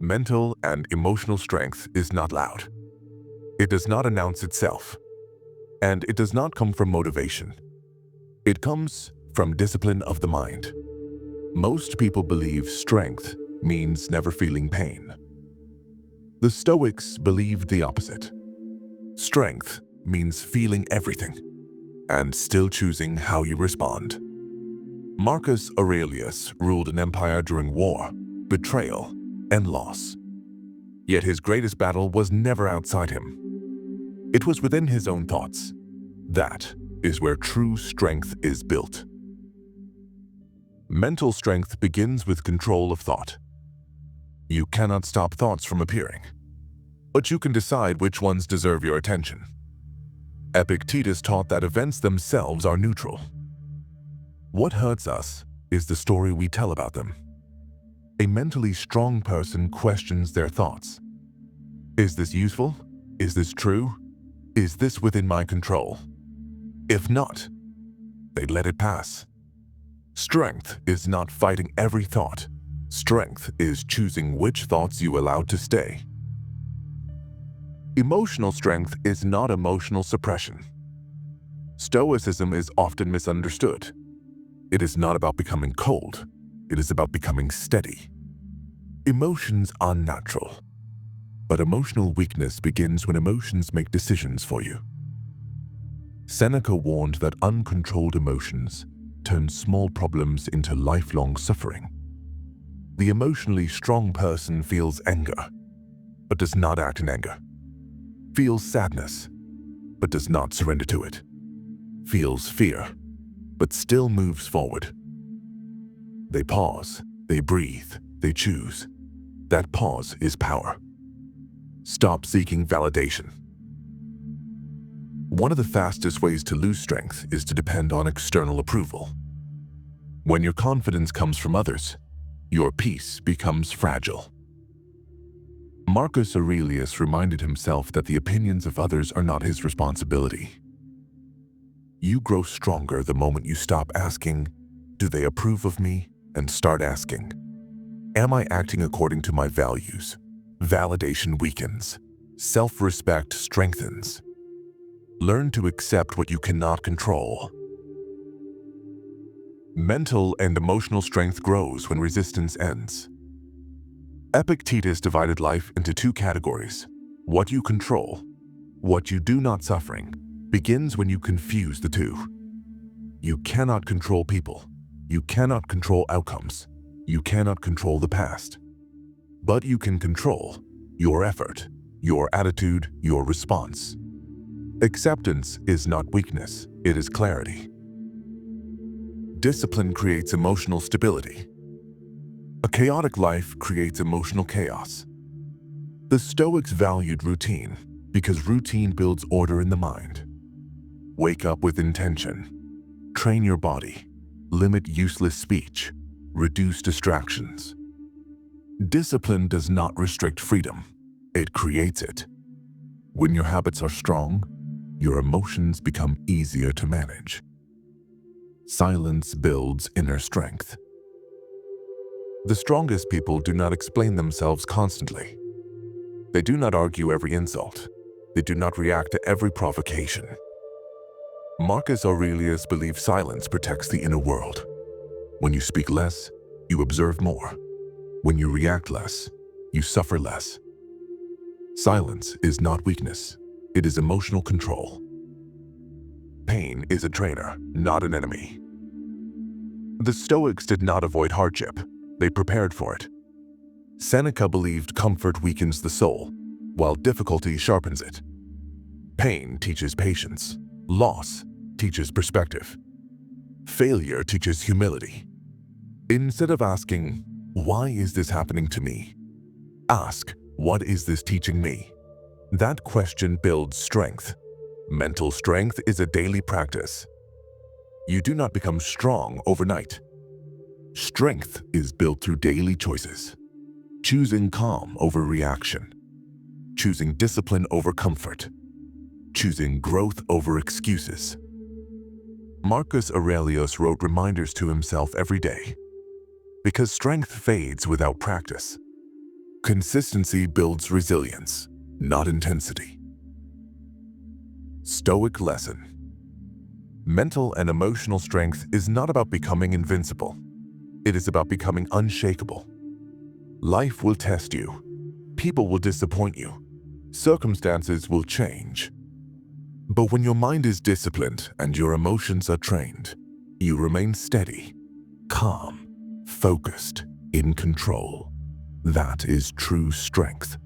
Mental and emotional strength is not loud. It does not announce itself. And it does not come from motivation. It comes from discipline of the mind. Most people believe strength means never feeling pain. The Stoics believed the opposite. Strength means feeling everything and still choosing how you respond. Marcus Aurelius ruled an empire during war, betrayal, and loss. Yet his greatest battle was never outside him. It was within his own thoughts. That is where true strength is built. Mental strength begins with control of thought. You cannot stop thoughts from appearing, but you can decide which ones deserve your attention. Epictetus taught that events themselves are neutral. What hurts us is the story we tell about them. A mentally strong person questions their thoughts. Is this useful? Is this true? Is this within my control? If not, they let it pass. Strength is not fighting every thought. Strength is choosing which thoughts you allow to stay. Emotional strength is not emotional suppression. Stoicism is often misunderstood. It is not about becoming cold. It is about becoming steady. Emotions are natural, but emotional weakness begins when emotions make decisions for you. Seneca warned that uncontrolled emotions turn small problems into lifelong suffering. The emotionally strong person feels anger, but does not act in anger. Feels sadness, but does not surrender to it. Feels fear, but still moves forward. They pause, they breathe, they choose. That pause is power. Stop seeking validation. One of the fastest ways to lose strength is to depend on external approval. When your confidence comes from others, your peace becomes fragile. Marcus Aurelius reminded himself that the opinions of others are not his responsibility. You grow stronger the moment you stop asking, "Do they approve of me?" and start asking, "Am I acting according to my values?" Validation weakens. Self-respect strengthens. Learn to accept what you cannot control. Mental and emotional strength grows when resistance ends. Epictetus divided life into two categories. What you control, what you do not suffering, begins when you confuse the two. You cannot control people. You cannot control outcomes. You cannot control the past. But you can control your effort, your attitude, your response. Acceptance is not weakness, it is clarity. Discipline creates emotional stability. A chaotic life creates emotional chaos. The Stoics valued routine because routine builds order in the mind. Wake up with intention. Train your body. Limit useless speech. Reduce distractions. Discipline does not restrict freedom. It creates it. When your habits are strong, your emotions become easier to manage. Silence builds inner strength. The strongest people do not explain themselves constantly. They do not argue every insult. They do not react to every provocation. Marcus Aurelius believed silence protects the inner world. When you speak less, you observe more. When you react less, you suffer less. Silence is not weakness. It is emotional control. Pain is a trainer, not an enemy. The Stoics did not avoid hardship. They prepared for it. Seneca believed comfort weakens the soul, while difficulty sharpens it. Pain teaches patience. Loss teaches perspective. Failure teaches humility. Instead of asking, "Why is this happening to me?" ask, "What is this teaching me?" That question builds strength. Mental strength is a daily practice. You do not become strong overnight. Strength is built through daily choices. Choosing calm over reaction. Choosing discipline over comfort. Choosing growth over excuses. Marcus Aurelius wrote reminders to himself every day. Because strength fades without practice. Consistency builds resilience, not intensity. Stoic lesson. Mental and emotional strength is not about becoming invincible. It is about becoming unshakable. Life will test you. People will disappoint you. Circumstances will change. But when your mind is disciplined and your emotions are trained, you remain steady, calm, focused, in control. That is true strength.